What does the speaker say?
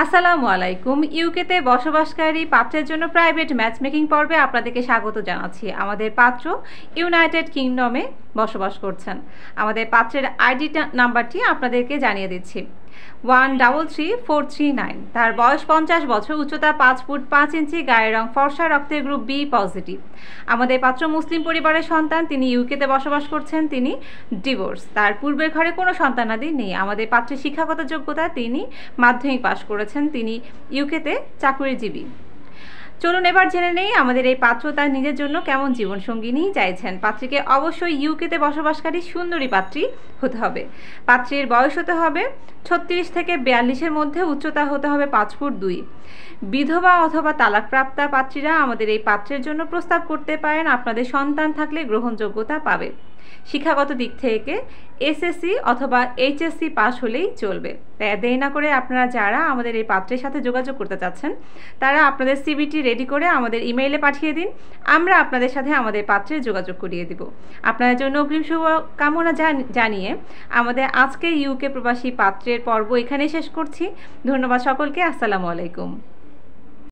আসসালামু আলাইকুম। ইউকেতে বসবাসকারী পাত্রের জন্য প্রাইভেট ম্যাচমেকিং পর্বে আপনাদেরকে স্বাগত জানাচ্ছি। আমাদের পাত্র ইউনাইটেড কিংডমে বসবাস করছেন। আমাদের পাত্রের আইডি নাম্বারটি আপনাদেরকে জানিয়ে দিচ্ছি 133439। তার বয়স 50 বছর, উচ্চতা 5 ফুট 5 ইঞ্চি, গায়ের রং ফর্সা, রক্তের গ্রুপ বি পজিটিভ। আমাদের পাত্র মুসলিম পরিবারের সন্তান, তিনি ইউকেতে বসবাস করছেন, তিনি ডিভোর্স, তার পূর্বের ঘরে কোনো সন্তানাদি নেই। আমাদের পাত্রের শিক্ষাগত যোগ্যতা, তিনি মাধ্যমিক পাশ করেছেন, তিনি ইউকেতে চাকুরিজীবী। চলুন এবার জেনে নেই আমাদের এই পাত্র তার নিজের জন্য কেমন জীবনসঙ্গিনী চাইছেন। পাত্রীকে অবশ্যই ইউকেতে বসবাসকারী সুন্দরী পাত্রী হতে হবে। পাত্রীর বয়স হতে হবে 36 থেকে 42-এর মধ্যে, উচ্চতা হতে হবে 5 ফুট 2। বিধবা অথবা তালাকপ্রাপ্তা পাত্রীরা আমাদের এই পাত্রের জন্য প্রস্তাব করতে পারেন। আপনাদের সন্তান থাকলে গ্রহণযোগ্যতা পাবে। শিক্ষাগত দিক থেকে এসএসসি অথবা এইচএসসি পাস হলেই চলবে। তাই দেরি না করে আপনারা যারা আমাদের এই পাত্রের সাথে যোগাযোগ করতে চাচ্ছেন, তারা আপনাদের সিভিটি রেডি করে আমাদের ইমেইলে পাঠিয়ে দিন। আমরা আপনাদের সাথে আমাদের পাত্রের যোগাযোগ করিয়ে দিব। আপনাদের জন্য অগ্রিম শুভকামনা জানিয়ে আমাদের আজকের ইউকে প্রবাসী পাত্রের পর্ব এখানেই শেষ করছি। ধন্যবাদ সকলকে। আসসালামু আলাইকুম।